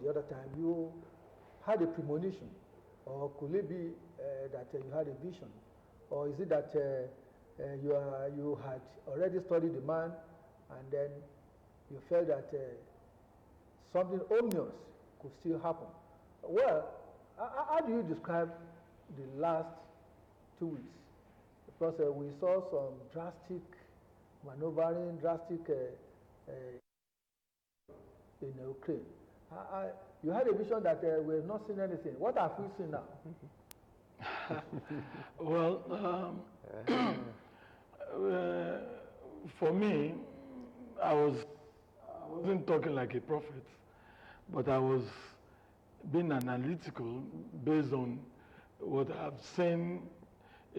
the other time, you had a premonition, or could it be that you had a vision, or is it that you had already studied the man, and then you felt that something ominous could still happen? Well, how do you describe the last 2 weeks? Because we saw some drastic maneuvering, drastic in Ukraine. You had a vision that we have not seen anything. What have we seen now? Well, for me, I wasn't talking like a prophet, but I was being analytical based on what I've seen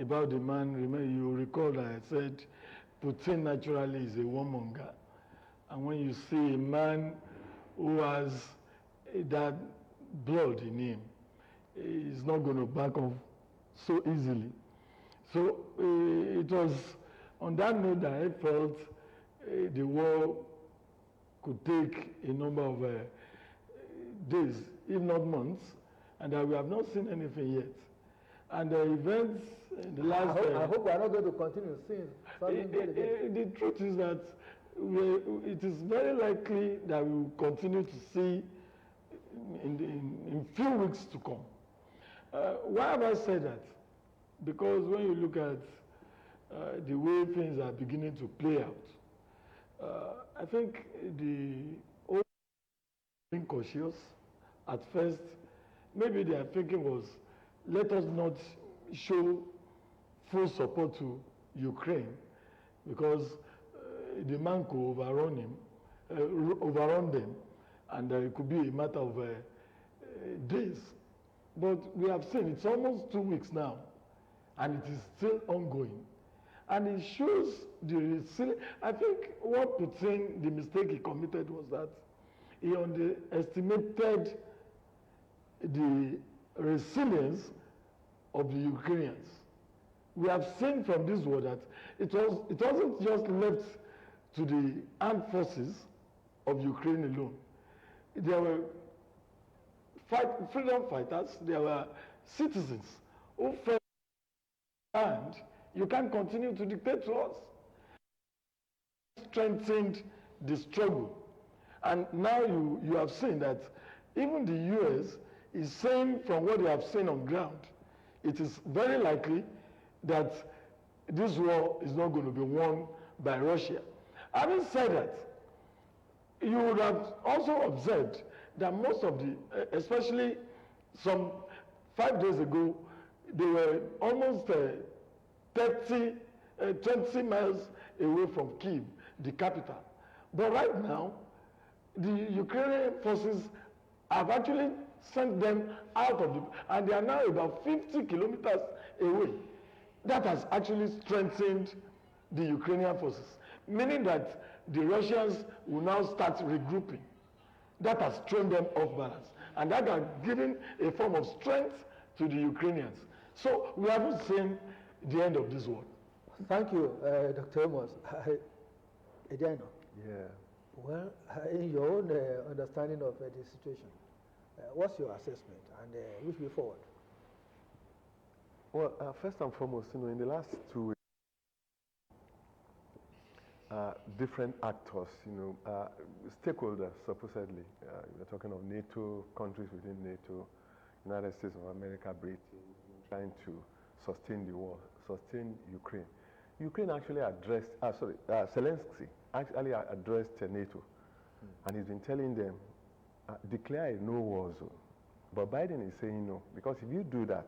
about the man. Remember, you recall that I said Putin naturally is a warmonger. And when you see a man who has that blood in him, he's not going to back off so easily. So it was on that note that I felt the war could take a number of days, if not months, and that we have not seen anything yet. And the events in the last... I hope we are not going to continue seeing something good. The truth is that it is very likely that we will continue to see in few weeks to come. Why have I said that? Because when you look at the way things are beginning to play out, I think the old being cautious at first, maybe their thinking was, let us not show full support to Ukraine, because the man could overrun them, and it could be a matter of days. But we have seen it's almost 2 weeks now, and it is still ongoing. And it shows the resilience. I think what Putin, the mistake he committed was that he underestimated the resilience of the Ukrainians. We have seen from this war that it wasn't just left to the armed forces of Ukraine alone. There were freedom fighters, there were citizens who felt, and you can't continue to dictate to us. Strengthened the struggle. And now you have seen that even the US is saying, from what they have seen on ground, it is very likely that this war is not going to be won by Russia. Having said that, you would have also observed that most of the, especially some 5 days ago, they were almost 20 miles away from Kyiv, the capital. But right now, the Ukrainian forces have actually sent them out of the, and they are now about 50 kilometers away. That has actually strengthened the Ukrainian forces, meaning that the Russians will now start regrouping. That has thrown them off balance, and that has given a form of strength to the Ukrainians. So we haven't seen the end of this war. Thank you, Dr. Amos. Ediano. Yeah. Well, in your own understanding of the situation, what's your assessment and which way forward? Well, first and foremost, in the last 2 weeks, different actors, stakeholders, supposedly, we're talking of NATO, countries within NATO, United States of America, Britain, trying to sustain the war, sustain Ukraine. Ukraine actually addressed, Zelensky actually addressed NATO, and he's been telling them, declare a no war zone. But Biden is saying no, because if you do that,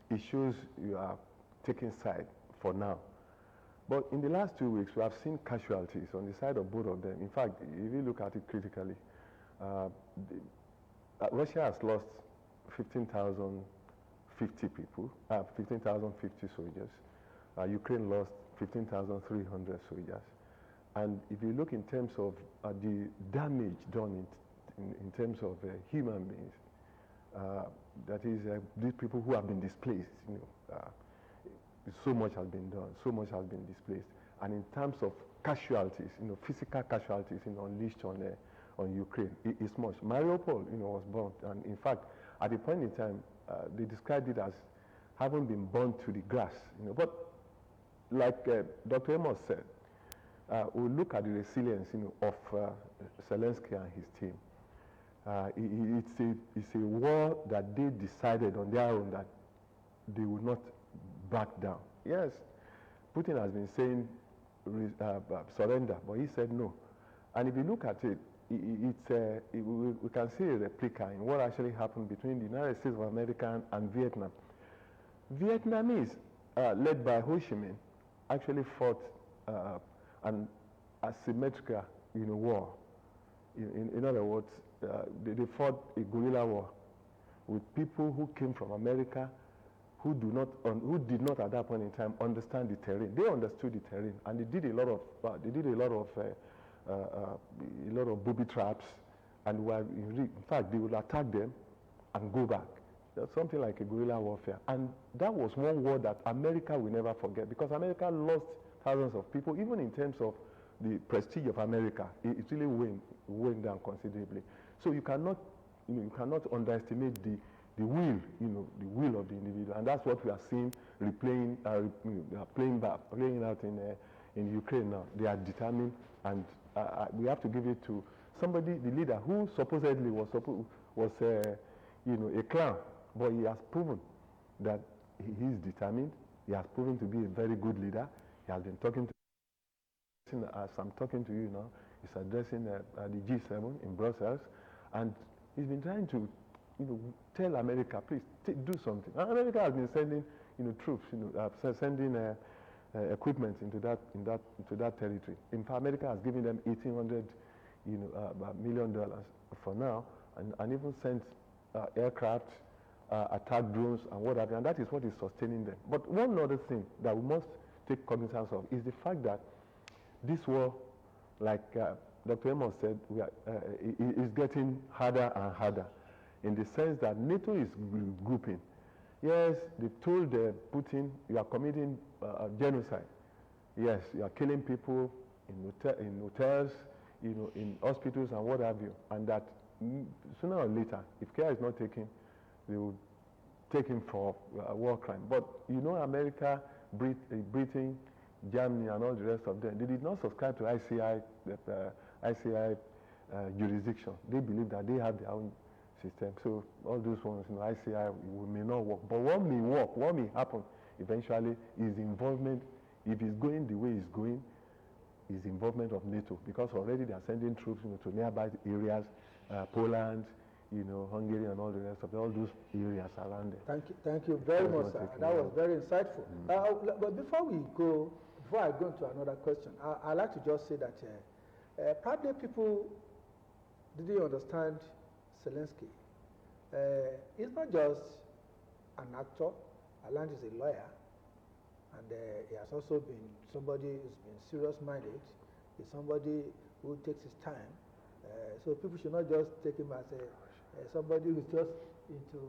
it shows you are taking side for now. But in the last 2 weeks, we have seen casualties on the side of both of them. In fact, if you look at it critically, Russia has lost 15,050 people, 15,050 soldiers. Ukraine lost 15,300 soldiers. And if you look in terms of the damage done in terms of human beings, that is these people who have been displaced, so much has been done, so much has been displaced. And in terms of casualties, physical casualties unleashed on Ukraine. It's much. Mariupol, was burnt, and in fact, at the point in time, they described it as having been burnt to the grass. But like Dr. Amos said, we look at the resilience, of Zelensky and his team. It's a war that they decided on their own that they will not back down. Yes, Putin has been saying surrender, but he said no. And if you look at it, we can see a replica in what actually happened between the United States of America and Vietnam. Vietnamese, led by Ho Chi Minh, actually fought an asymmetrical war. In other words, they fought a guerrilla war with people who came from America who did not at that point in time understand the terrain. They understood the terrain, and they did a lot of booby traps, and in fact they would attack them and go back. That's something like a guerrilla warfare, and that was one war that America will never forget, because America lost thousands of people. Even in terms of the prestige of America, it really went down considerably. So you cannot underestimate the will, the will of the individual, and that's what we are seeing playing out in Ukraine now. They are determined, and we have to give it to somebody, the leader, who supposedly was a clown, but he has proven that he is determined. He has proven to be a very good leader. He has been talking to, as I'm talking to you now, he's addressing the G7 in Brussels, and he's been trying to, tell America, please do something. And America has been sending, troops, sending equipment into that territory. In fact, America has given them $1,800, $million for now, and even sent aircraft, attack drones, and what have you. And that is what is sustaining them. But one other thing that we must take cognizance of is the fact that this war, like Dr. Amos said, is getting harder and harder, in the sense that NATO is grouping. Yes, they've told Putin, you are committing genocide. Yes, you are killing people in hotels, in hospitals and what have you. And that sooner or later, if care is not taken, they will take him for war crime. But America, Britain, Germany, and all the rest of them, they did not subscribe to ICI jurisdiction. They believe that they have their own system. So all those ones, ICI may not work. But what may work, what may happen eventually is involvement. If it's going the way it's going, is involvement of NATO, because already they are sending troops to nearby areas, Poland, Hungary, and all the rest of all those areas around there. Thank you very much, sir. That was very insightful. But before I go into another question, I'd like to just say that probably people didn't understand Zelensky. He's not just an actor. Alan is a lawyer, and he has also been somebody who's been serious-minded. He's somebody who takes his time. So people should not just take him as somebody who's just into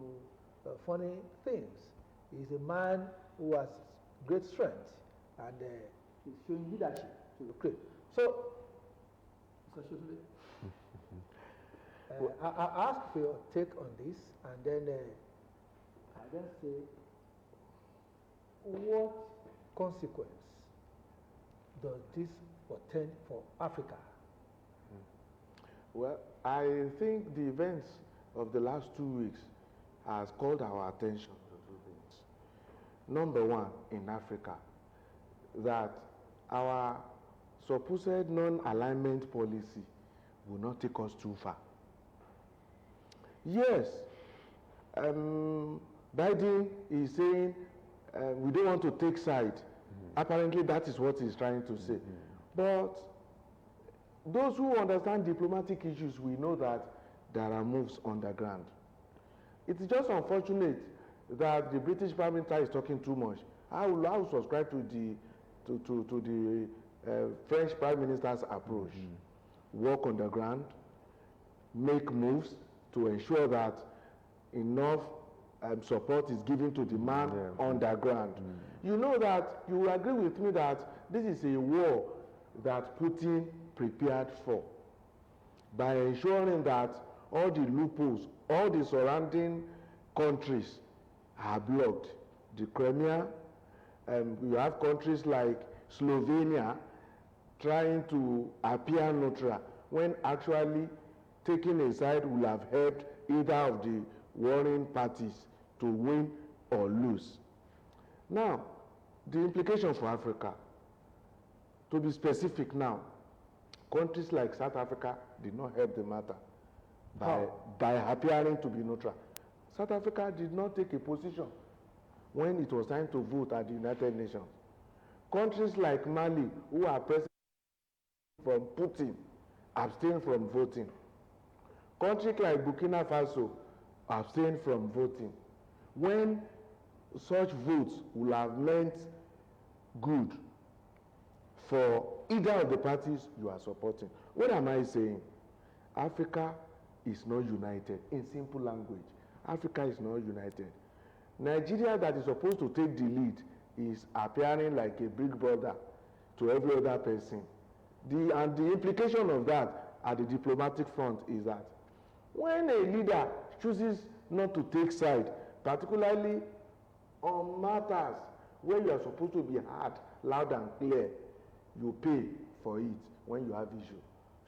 funny things. He's a man who has great strength, and he's showing leadership to Ukraine. So, I ask for your take on this, and then I then say, what consequence does this portend for Africa? Well, I think the events of the last 2 weeks has called our attention to two things. Number one, in Africa, that our supposed non-alignment policy will not take us too far. Yes, Biden is saying we don't want to take side. Apparently, that is what he's trying to say. But those who understand diplomatic issues, we know that there are moves on the ground. It's just unfortunate that the British Prime Minister is talking too much. I will subscribe to the French Prime Minister's approach. Work on the ground, make moves to ensure that enough support is given to the man on the ground. You know that, you will agree with me that this is a war that Putin prepared for. by ensuring that all the loopholes, all the surrounding countries are blocked. The Crimea, you have countries like Slovenia trying to appear neutral when actually taking a side will have helped either of the warring parties to win or lose. Now, the implication for Africa, to be specific now, countries like South Africa did not help the matter by appearing to be neutral. South Africa did not take a position when it was time to vote at the United Nations. Countries like Mali, who are present from Putin, abstain from voting. Countries like Burkina Faso abstain from voting. When such votes will have meant good for either of the parties you are supporting. What am I saying? Africa is not united. In simple language, Africa is not united. Nigeria, that is supposed to take the lead, is appearing like a big brother to every other person. And the implication of that at the diplomatic front is that when a leader chooses not to take side, particularly on matters where you are supposed to be heard loud and clear, you pay for it when you have issue.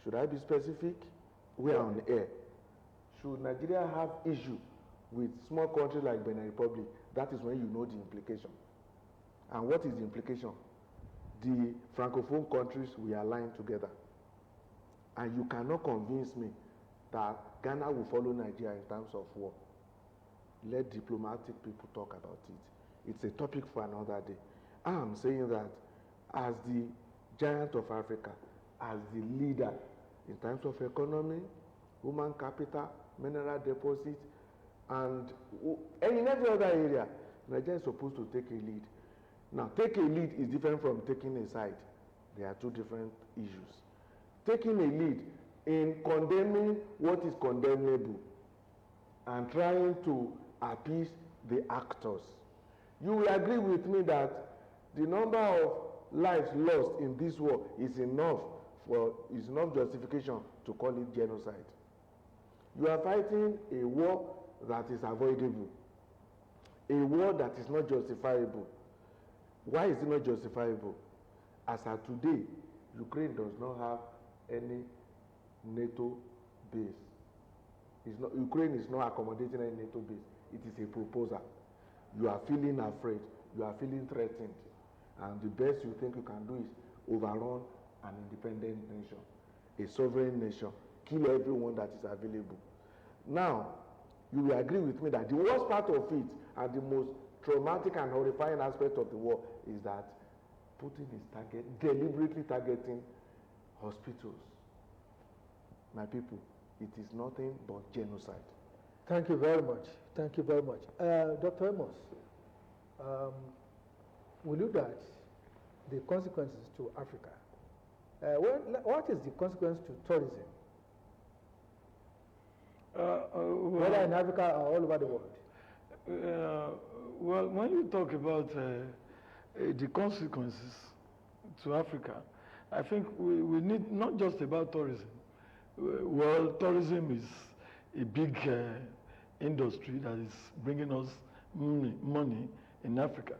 Should I be specific? We are on air. Should Nigeria have issue with small countries like Benin Republic? That is when you know the implication. And what is the implication? The Francophone countries will align together. And you cannot convince me that Ghana will follow Nigeria in terms of war. Let diplomatic people talk about it. It's a topic for another day. I am saying that as the giant of Africa, as the leader in terms of economy, human capital, mineral deposit, and in every other area, Nigeria is supposed to take a lead. Now, take a lead is different from taking a side. There are two different issues. Taking a lead in condemning what is condemnable and trying to appease the actors. You will agree with me that the number of lives lost in this war is enough justification to call it genocide. You are fighting a war that is avoidable, a war that is not justifiable. Why is it not justifiable? As of today, Ukraine does not have any NATO base. Ukraine is not accommodating any NATO base. It is a proposal. You are feeling afraid. You are feeling threatened. And the best you think you can do is overrun an independent nation, a sovereign nation, kill everyone that is available. Now, you will agree with me that the worst part of it and the most traumatic and horrifying aspect of the war is that Putin is deliberately targeting hospitals. My people, it is nothing but genocide. Thank you very much. Thank you very much. Dr. Amos, we looked at the consequences to Africa. What is the consequence to tourism? Whether in Africa or all over the world? Well, when you talk about the consequences to Africa, I think we need not just about tourism. Well, tourism is a big industry that is bringing us money in Africa.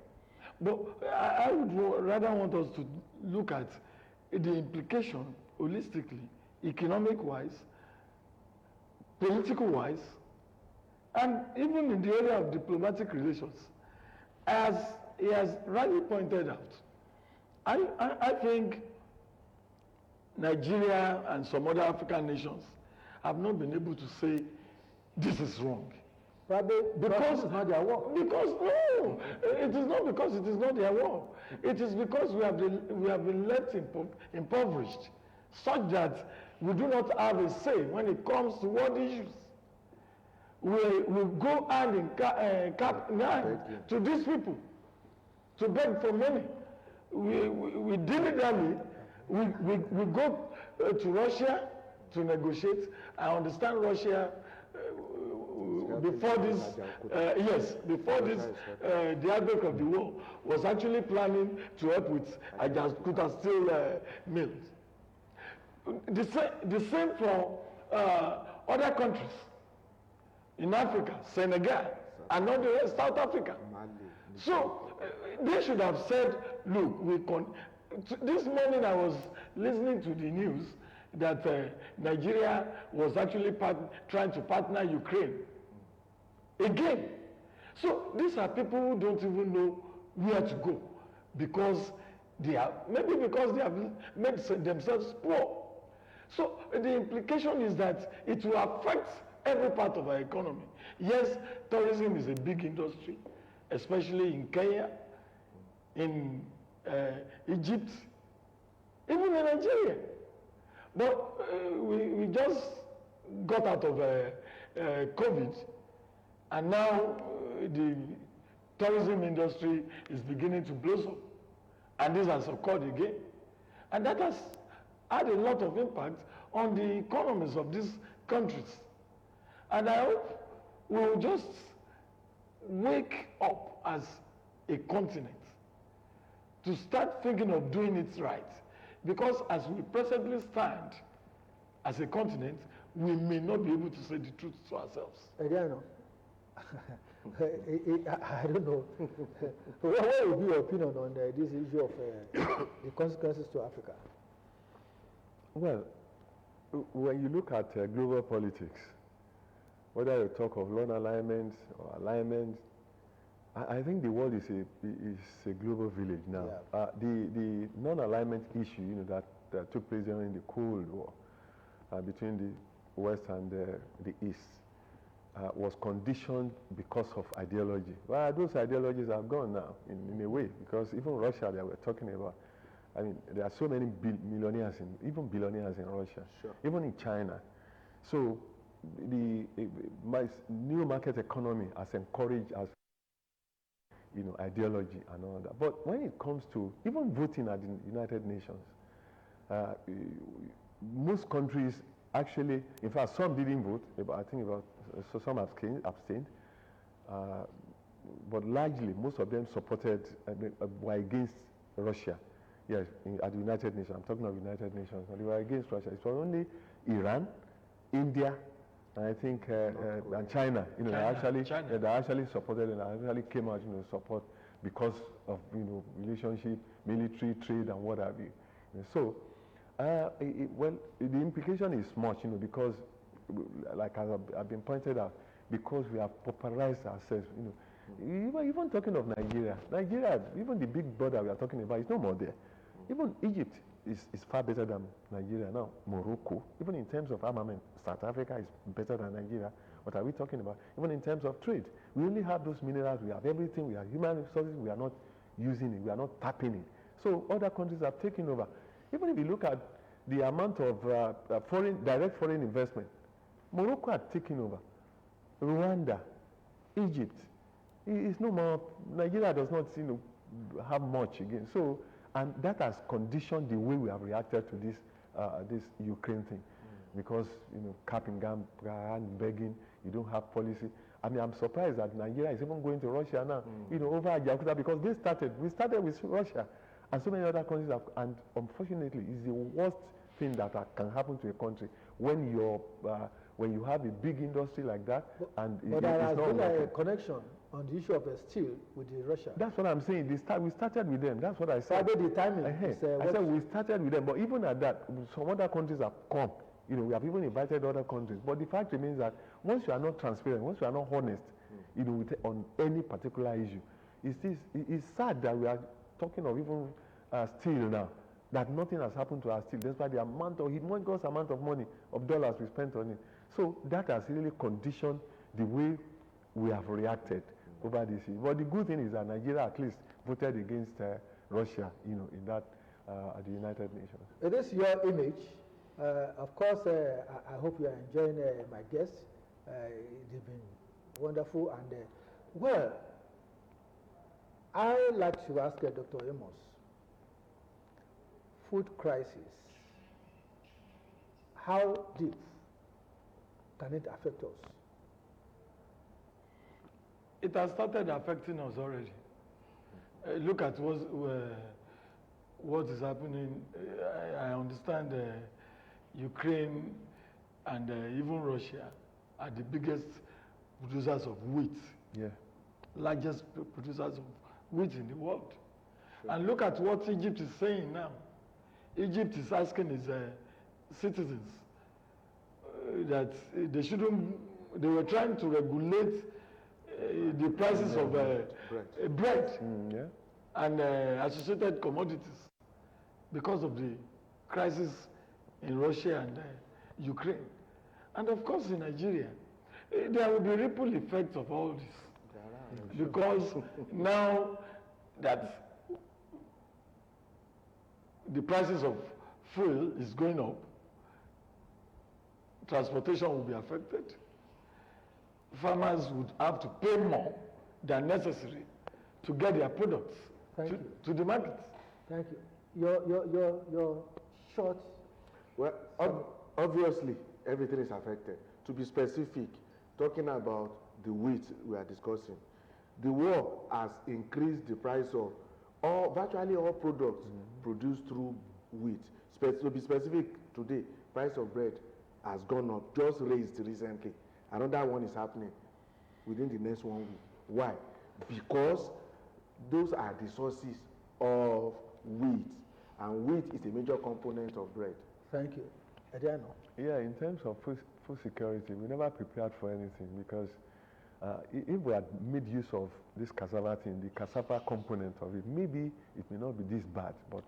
But I would rather want us to look at the implication holistically, economic-wise, political-wise, and even in the area of diplomatic relations. As he has rightly pointed out, I think Nigeria and some other African nations have not been able to say this is wrong. Probably because it's not their war. Because no, it is not because it is not their war. It is because we have been left impoverished, such that we do not have a say when it comes to world issues. We go hand in hand to these people to beg for money. We diligently we go to Russia to negotiate. I understand Russia before this, the outbreak of the war was actually planning to help with Ajakuta steel mills. The same for other countries in Africa, Senegal, and not the rest, South Africa. Mali. So they should have said, look, this morning I was listening to the news that Nigeria was actually trying to partner Ukraine again. So these are people who don't even know where to go because maybe because they have made themselves poor. So the implication is that it will affect every part of our economy. Yes, tourism is a big industry, especially in Kenya, in Egypt, even in Nigeria. But we just got out of COVID, and now the tourism industry is beginning to blossom, and this has occurred again. And that has had a lot of impact on the economies of these countries. And I hope we will just wake up as a continent to start thinking of doing it right. Because as we presently stand as a continent, we may not be able to say the truth to ourselves. Adriano, I don't know. What would be your opinion on this issue of the consequences to Africa? Well, when you look at global politics, whether you talk of non-alignment or alignment, I think the world is a global village now. Yeah. The non-alignment issue, that took place during the Cold War between the West and the East was conditioned because of ideology. Well, those ideologies are gone now in a way, because even Russia that we're talking about, I mean, there are so many millionaires, even billionaires in Russia, Sure. even in China. So the new market economy has encouraged us, ideology and all that. But when it comes to even voting at the United Nations, most countries actually, in fact, some didn't vote. So some abstained. But largely, most of them supported, were against Russia. Yes, at the United Nations. I'm talking of United Nations. They were against Russia. It was only Iran, India, and I think and China. They actually supported and actually came out, support because of relationship, military, trade, and what have you. So, well, the implication is much, because, like I've been pointed out, because we have popularized ourselves. Even talking of Nigeria, even the big brother we are talking about is no more there. Even Egypt is far better than Nigeria now. Morocco, even in terms of armament, South Africa is better than Nigeria. What are we talking about? Even in terms of trade, we only have those minerals, we have everything, we have human resources, we are not using it, we are not tapping it. So other countries have taken over. Even if you look at the amount of direct foreign investment, Morocco had taken over. Rwanda, Egypt, it's no more. Nigeria does not have much again. So, and that has conditioned the way we have reacted to this Ukraine thing, because capping, begging, you don't have policy. I mean, I'm surprised that Nigeria is even going to Russia now, over Ajakuta, because we started with Russia, and so many other countries have, and unfortunately, it's the worst thing that can happen to a country when you have a big industry like that, but there has been a connection on the issue of steel with Russia. That's what I'm saying. We started with them. That's what I said. Probably the timing. I said we started with them, but even at that, some other countries have come. We have even invited other countries. But the fact remains that once you are not transparent, once you are not honest, on any particular issue, it's sad that we are talking of even steel now, that nothing has happened to our steel, despite the humongous amount of money, of dollars we spent on it. So that has really conditioned the way we have reacted over this issue. But the good thing is that Nigeria at least voted against Russia, in that at the United Nations. It is your image. Of course, I hope you are enjoying my guests. They've been wonderful. And well, I like to ask Dr. Amos, food crisis, how deep can it affect us? It has started affecting us already. Look at what is happening. I understand Ukraine and even Russia are the biggest producers of wheat, Yeah. largest producers of wheat in the world. And look at what Egypt is saying now. Egypt is asking its citizens that they shouldn't, they were trying to regulate the prices of bread Yeah. and associated commodities because of the crisis in Russia and Ukraine. And of course in Nigeria, there will be ripple effects of all this. Because now that the prices of fuel is going up, transportation will be affected. Farmers would have to pay more than necessary to get their products to the market. Thank you. Your short. Well, obviously, everything is affected. To be specific, talking about the wheat we are discussing, the war has increased the price of virtually all products produced through wheat. To be specific, today, price of bread has gone up, just raised recently. Another one is happening within the next 1 week. Why? Because those are the sources of wheat, and wheat is a major component of bread. Thank you. Adriano. Yeah, in terms of food security, we never prepared for anything because if we had made use of this cassava thing, the cassava component of it, maybe it may not be this bad, but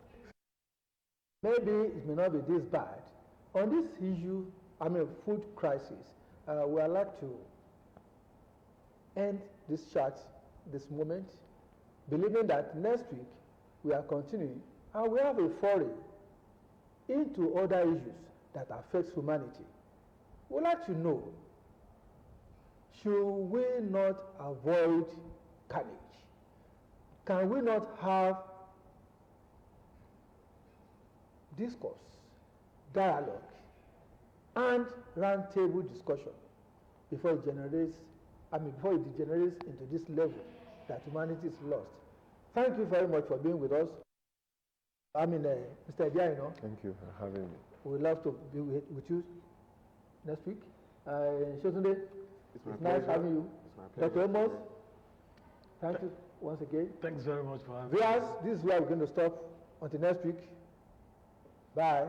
maybe it may not be this bad. On this issue, food crisis, we would like to end this chat this moment, believing that next week we are continuing and we have a foray into other issues that affect humanity. We'd like to know, should we not avoid carnage? Can we not have discourse, dialogue, and roundtable discussion before it degenerates into this level that humanity is lost? Thank you very much for being with us. Mr. Diano. thank you for having me. We'd love to be with you next week. Shotunde, it's nice having you. Dr. Amos, thank you once again. Thanks very much for having me. Viewers, this is where we're going to stop until next week. Bye.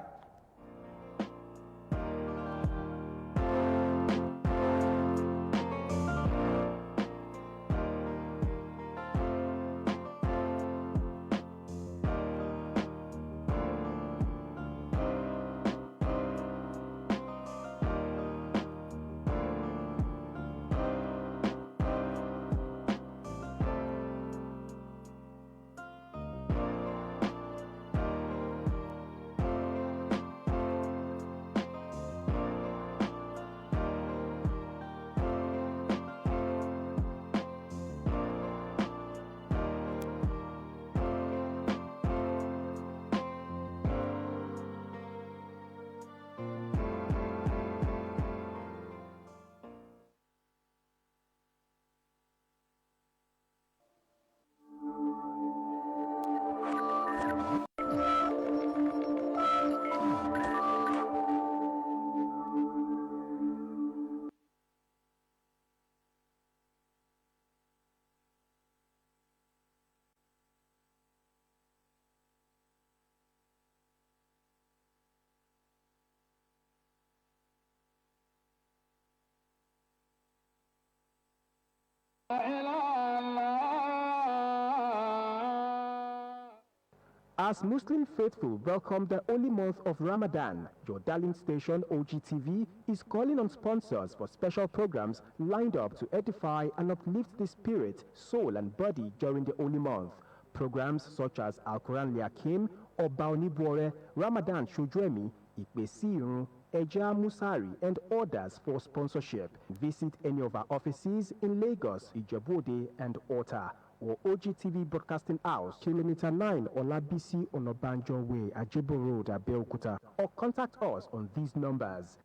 As Muslim faithful welcome the holy month of Ramadan, your darling station OGTV is calling on sponsors for special programs lined up to edify and uplift the spirit, soul and body during the holy month. Programs such as Al-Quran Liakim, Oba Onibore, Ramadan Shojuemi, Ipesi Irun, Eja Musari and others for sponsorship. Visit any of our offices in Lagos, Ijebu-Ode and Ota, or OGTV Broadcasting House, Kilometer 9 Olabisi Onabanjo Way, Ajebo Road, Abeokuta, or contact us on these numbers.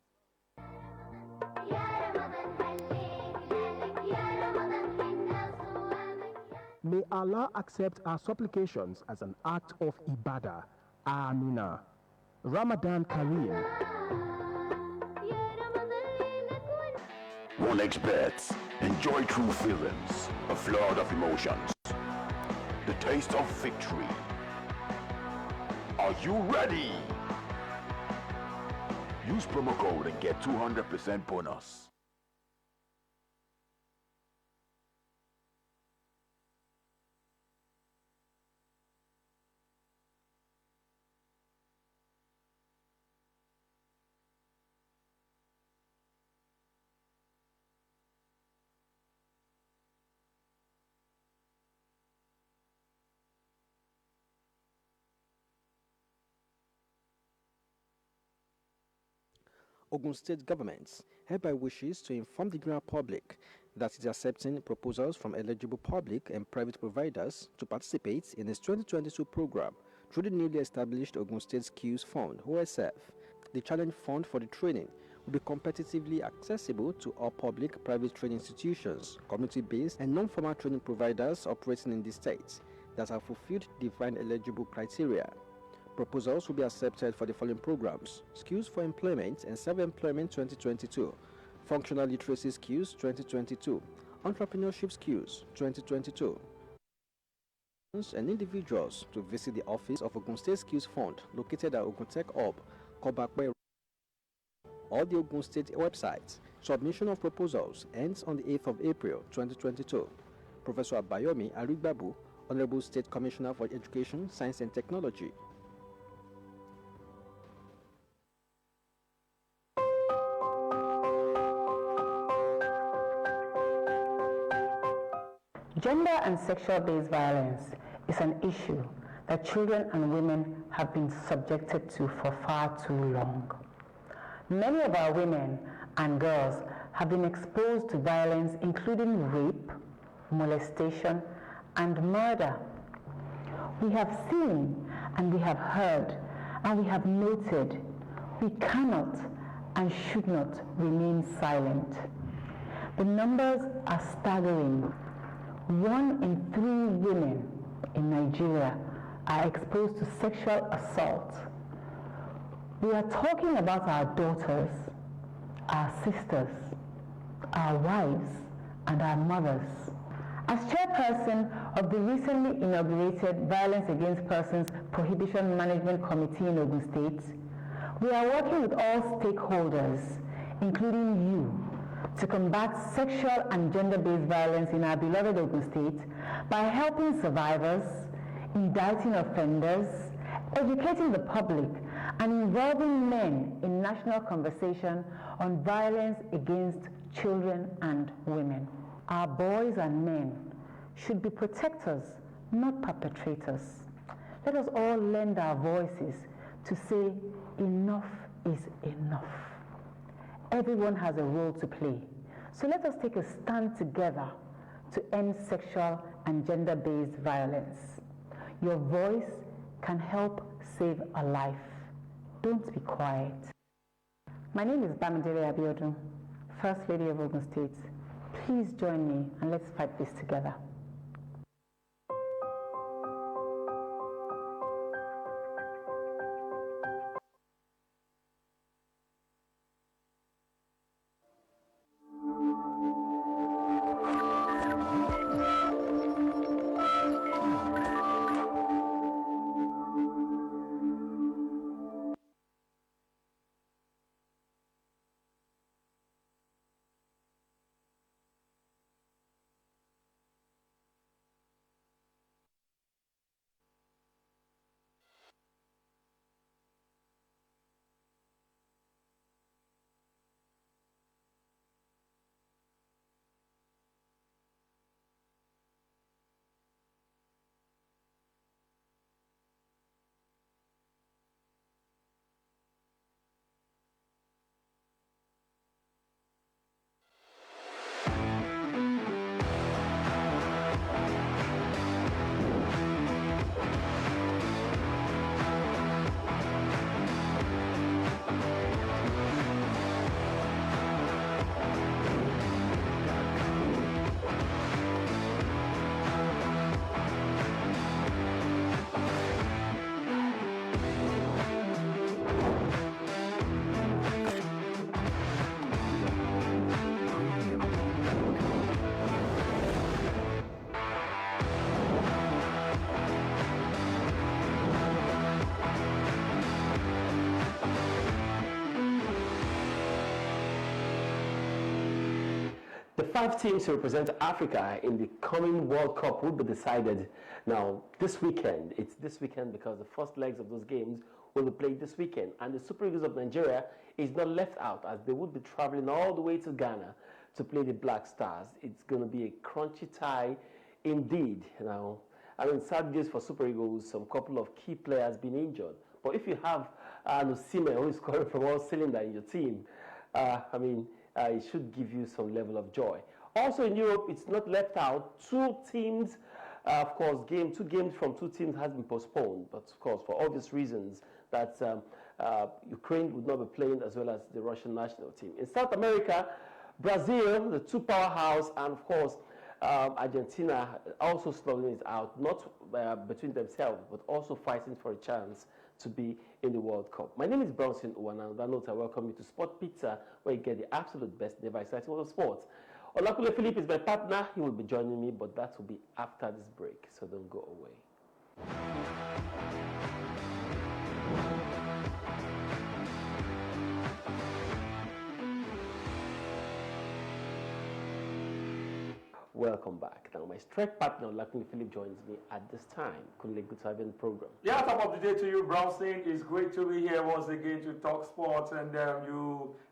May Allah accept our supplications as an act of ibadah. Amina. Ramadan Kareem. One expert. Enjoy true feelings, a flood of emotions. The taste of victory. Are you ready? Use promo code and get 200% bonus. Ogun State government hereby wishes to inform the general public that it is accepting proposals from eligible public and private providers to participate in its 2022 program through the newly established Ogun State Skills Fund, OSF. The challenge fund for the training will be competitively accessible to all public, private training institutions, community-based and non-formal training providers operating in the state that have fulfilled defined eligible criteria. Proposals will be accepted for the following programs: Skills for Employment and Self-Employment 2022, Functional Literacy Skills 2022, Entrepreneurship Skills 2022. And individuals to visit the office of Ogun State Skills Fund located at Ogun Tech Hub, Kobakwe, or the Ogun State website. Submission of proposals ends on the 8th of April 2022. Professor Abayomi Arigbabu, Honorable State Commissioner for Education, Science and Technology. Gender and sexual-based violence is an issue that children and women have been subjected to for far too long. Many of our women and girls have been exposed to violence, including rape, molestation, and murder. We have seen and we have heard and we have noted. We cannot and should not remain silent. The numbers are staggering. 1 in 3 women in Nigeria are exposed to sexual assault. We are talking about our daughters, our sisters, our wives, and our mothers. As chairperson of the recently inaugurated Violence Against Persons Prohibition Management Committee in Ogun State, we are working with all stakeholders, including you, to combat sexual and gender-based violence in our beloved Ogun State by helping survivors, indicting offenders, educating the public, and involving men in national conversation on violence against children and women. Our boys and men should be protectors, not perpetrators. Let us all lend our voices to say enough is enough. Everyone has a role to play. So let us take a stand together to end sexual and gender-based violence. Your voice can help save a life. Don't be quiet. My name is Bamidele Abiodun, First Lady of Ogun State. Please join me and let's fight this together. The 5 teams to represent Africa in the coming World Cup will be decided now this weekend. It's this weekend because the first legs of those games will be played this weekend. And the Super Eagles of Nigeria is not left out, as they would be traveling all the way to Ghana to play the Black Stars. It's going to be a crunchy tie indeed. Now, I mean, sad news for Super Eagles, some couple of key players being injured. But if you have Nusime, who is scoring from all cylinders in your team, it should give you some level of joy. Also in Europe, it's not left out. 2 teams, of course, 2 games from 2 teams has been postponed. But of course, for obvious reasons, that Ukraine would not be playing as well as the Russian national team. In South America, Brazil, the 2 powerhouse, and of course, Argentina also slowing it out, not between themselves, but also fighting for a chance to be in the World Cup. My name is Bronson Uwana. On that note, I welcome you to Sport Pizza, where you get the absolute best, never exciting world of sports. Olakule Philip is my partner. He will be joining me, but that will be after this break, so don't go away. Welcome back. Now, my strike partner, Olakule Philip, joins me at this time. Kunle, good to have you in the program. Yeah, top of the day to you, Bronson. It's great to be here once again to talk sports. And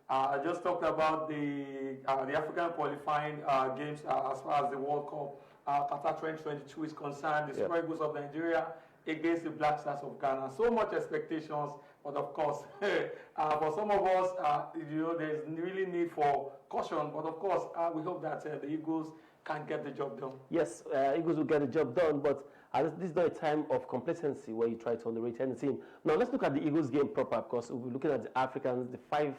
I just talked about the African qualifying games as far as the World Cup Qatar 2022 is concerned. The Super Eagles of Nigeria against the Black Stars of Ghana. So much expectations, but of course, for some of us, there's really need for caution. But of course, we hope that the Eagles can get the job done. Yes, Eagles will get the job done, but this is not a time of complacency where you try to underrate any team. Now, let's look at the Eagles game proper, because we'll be looking at the Africans, the 5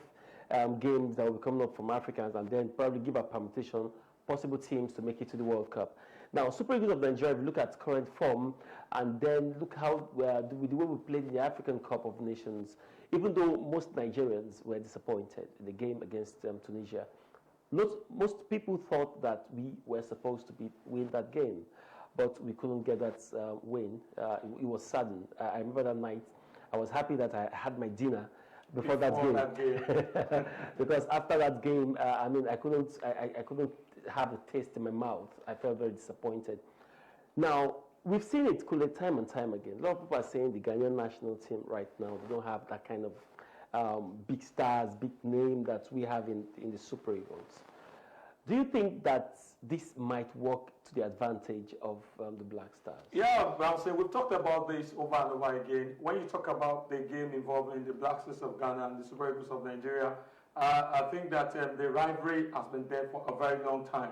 games that will be coming up from Africans, and then probably give a permutation, possible teams to make it to the World Cup. Now, Super Eagles of Nigeria, if you look at current form, and then look how the way we played in the African Cup of Nations, even though most Nigerians were disappointed in the game against Tunisia, most people thought that we were supposed to win that game, but we couldn't get that win. It was sudden. I remember that night. I was happy that I had my dinner before that game. Because after that game, I couldn't have the taste in my mouth. I felt very disappointed. Now, we've seen it time and time again. A lot of people are saying the Ghanaian national team right now, they don't have that kind of big stars, big name that we have in the Super Eagles. Do you think that this might work to the advantage of the Black Stars? Yeah, Bronson, we've talked about this over and over again. When you talk about the game involving the Black Stars of Ghana and the Super Eagles of Nigeria, I think that the rivalry has been there for a very long time.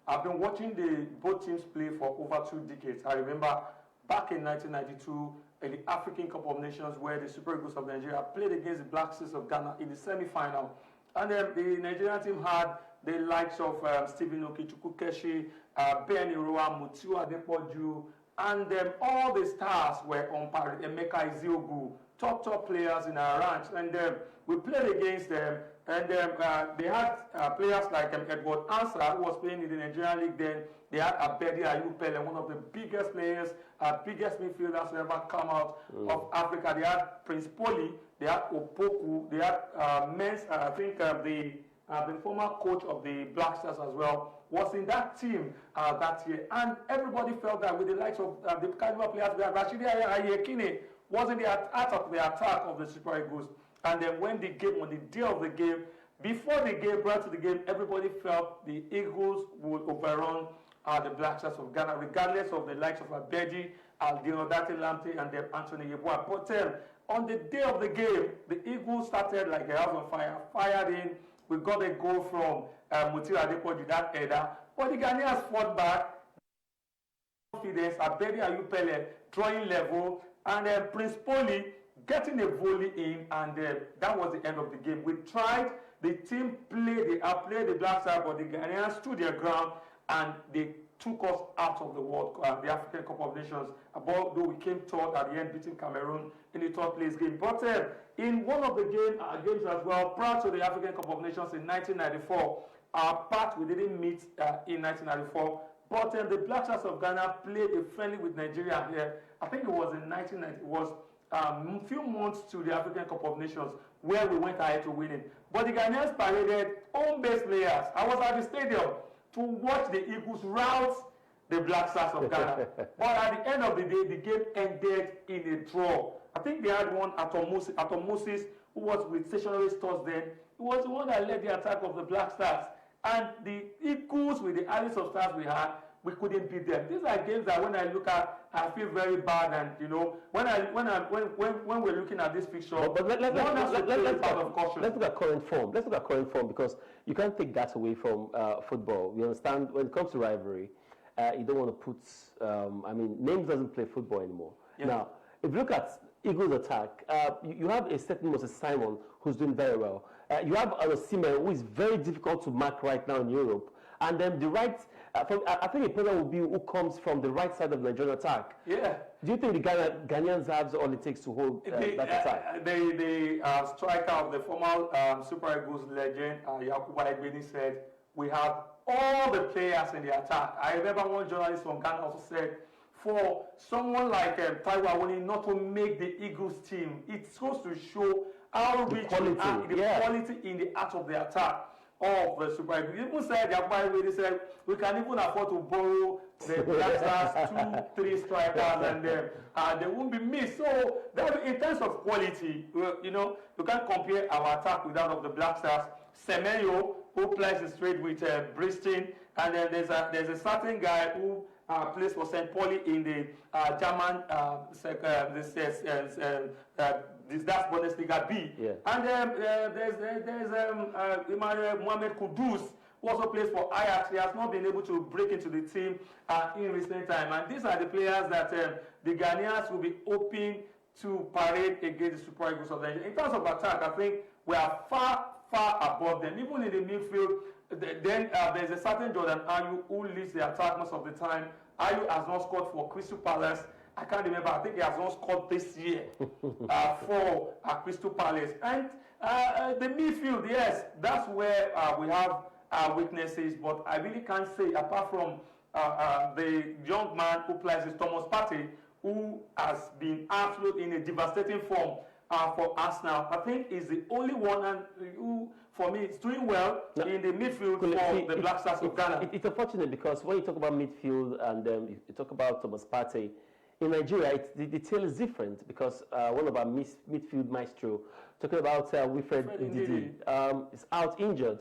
I've been watching both teams play for over 2 decades. I remember back in 1992, in the African Cup of Nations, where the Super Eagles of Nigeria played against the Black Stars of Ghana in the semi-final. And then the Nigerian team had the likes of Stephen Okichukwukeshi, Ben Iroa, Mutiu Adepoju, and all the stars were on par. Emeka Eziogu, top players in our ranks. And we played against them. And they had players like Edward Ansah, who was playing in the Nigerian League then. They had Abedi Ayupele, one of the biggest players, biggest midfielders to ever come out of Africa. They had Prince Poli, they had Opoku, they had I think the former coach of the Black Stars as well was in that team that year. And everybody felt that with the likes of the caliber players, Rashidi Ayekine was in the heart of the attack of the Super Eagles. And then when the game, on the day of the game, before the game, prior to the game, everybody felt the Eagles would overrun the Black Stars of Ghana, regardless of the likes of Abedi, Deodati Lamte, and then Anthony Yeboah. But on the day of the game, the Eagles started like a house on fire, fired in. We got a goal from Mutiu Adepoju, that header. But the Ghanaians fought back. Confidence, Abedi Ayupele drawing level, and then Prince Poli getting a volley in, and that was the end of the game. We tried, the team played the Black Stars, but the Ghanaians stood their ground, and they took us out of the World Cup, the African Cup of Nations, although we came third at the end, beating Cameroon in the third place game. But in one of the games as well, prior to the African Cup of Nations in 1994, our path, we didn't meet in 1994, but the Black Stars of Ghana played a friendly with Nigeria here. I think it was in 1990, it was a few months to the African Cup of Nations, where we went ahead to win it. But the Ghanaians paraded home-based players. I was at the stadium to watch the Eagles rout the Black Stars of Ghana. But at the end of the day, the game ended in a draw. I think they had one Atom Moses, who was with stationary stores then. He was the one that led the attack of the Black Stars. And the Eagles, with the Alice of Stars we had, we couldn't beat them. These are games that when I look at, I feel very bad. And you know, when we're looking at this fixture, let's look at current form. Let's look at current form, because you can't take that away from football. We understand when it comes to rivalry, you don't want to put. I mean, Names doesn't play football anymore. Yeah. Now, if you look at Eagles attack, you have a certain Moses Simon who's doing very well. You have Osimhen, who is very difficult to mark right now in Europe. And then the right, I think a player will be who comes from the right side of the Nigerian attack. Yeah. Do you think the Ghanaians have all it takes to hold that attack? The striker of the former Super Eagles legend, Yakuba Egbeni, said, we have all the players in the attack. I remember one journalist from Ghana also said, for someone like Taiwo Awoniyi not to make the Eagles team, it's supposed to show how rich quality in the art of the attack of the Super Eagles. Even said, they said, we can even afford to borrow the Black Stars 2-3 strikers, and they won't be missed. So that, in terms of quality, you know, you can't compare our attack with that of the Black Stars. Semenyo, who plays straight with Bristol, and then there's a certain guy who plays for St. Pauli in the German that's Bundesliga B. Yeah. And there's Emmanuel Mohamed Kudus, who also plays for Ajax. He has not been able to break into the team in recent time. And these are the players that the Ghanaians will be hoping to parade against the Super Eagles of Nigeria. In terms of attack, I think we are far above them. Even in the midfield, then there's a certain Jordan Ayew who leads the attack most of the time. Ayew has not scored for Crystal Palace. I can't remember. I think he has not scored this year for Crystal Palace. And the midfield, yes, that's where we have our weaknesses. But I really can't say, apart from the young man who plays with Thomas Partey, who has been absolutely in a devastating form for Arsenal. I think is the only one and who, for me, is doing well in the midfield for the Black Stars of Ghana. It's unfortunate because when you talk about midfield and you talk about Thomas Partey, in Nigeria, the tale is different because one of our midfield maestro, talking about Wilfred Ndidi, is out injured.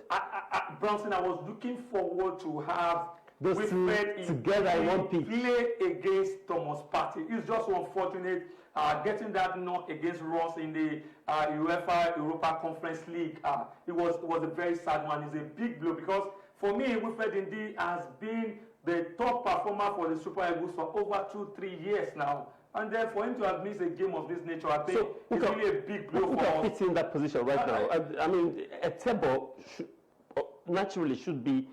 Bronson, I was looking forward to have those two together in one pitch. Play against Thomas Partey. It's just so unfortunate getting that knock against Ross in the UEFA Europa Conference League. It was a very sad one. It's a big blow because for me, Wilfred Ndidi has been the top performer for the Super Eagles for over 2-3 years now. And then for him to have missed a game of this nature, I think it's really a big blow for us. Who fits in that position right now? I mean, Etebo naturally should be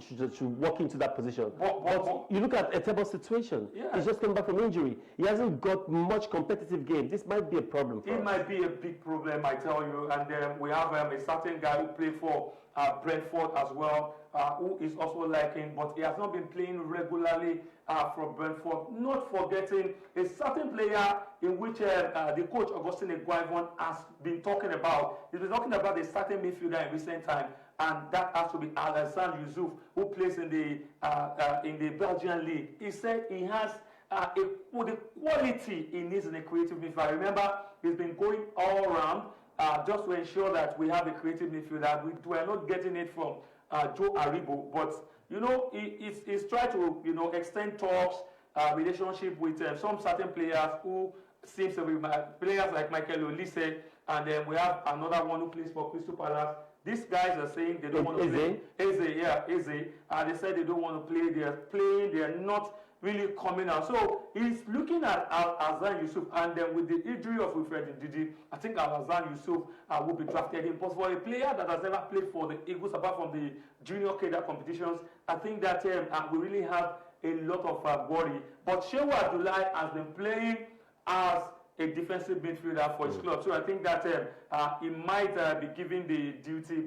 should walk into that position. But you look at Etebo's situation. Yeah. He's just come back from injury. He hasn't got much competitive game. This might be a problem for us. It might be a big problem, I tell you. And we have a certain guy who played for Brentford as well, who is also liking, but he has not been playing regularly for Brentford. Not forgetting a certain player in which the coach Augustine Eguavoen has been talking about. He's been talking about a certain midfielder in recent time, and that has to be Alassane Youssouf, who plays in the Belgian league. He said he has the quality he needs in a creative midfield. Remember, he's been going all around just to ensure that we have a creative midfielder. We are not getting it from Joe Aribo, but you know, he's tried to extend talks, relationship with some certain players who seems to be players like Michael Olise, and then we have another one who plays for Crystal Palace. These guys are saying they don't want to play. Eze. They said they don't want to play. They're playing. They're not really coming out. So he's looking at Alassane Youssouf, and then with the injury of Wilfred Ndidi, I think Alassane Youssouf will be drafted in. But for a player that has never played for the Eagles, apart from the junior cadre competitions, I think that we really have a lot of worry. But Shehu Abdullahi has been playing as a defensive midfielder for his club. So I think that he might be given the duty.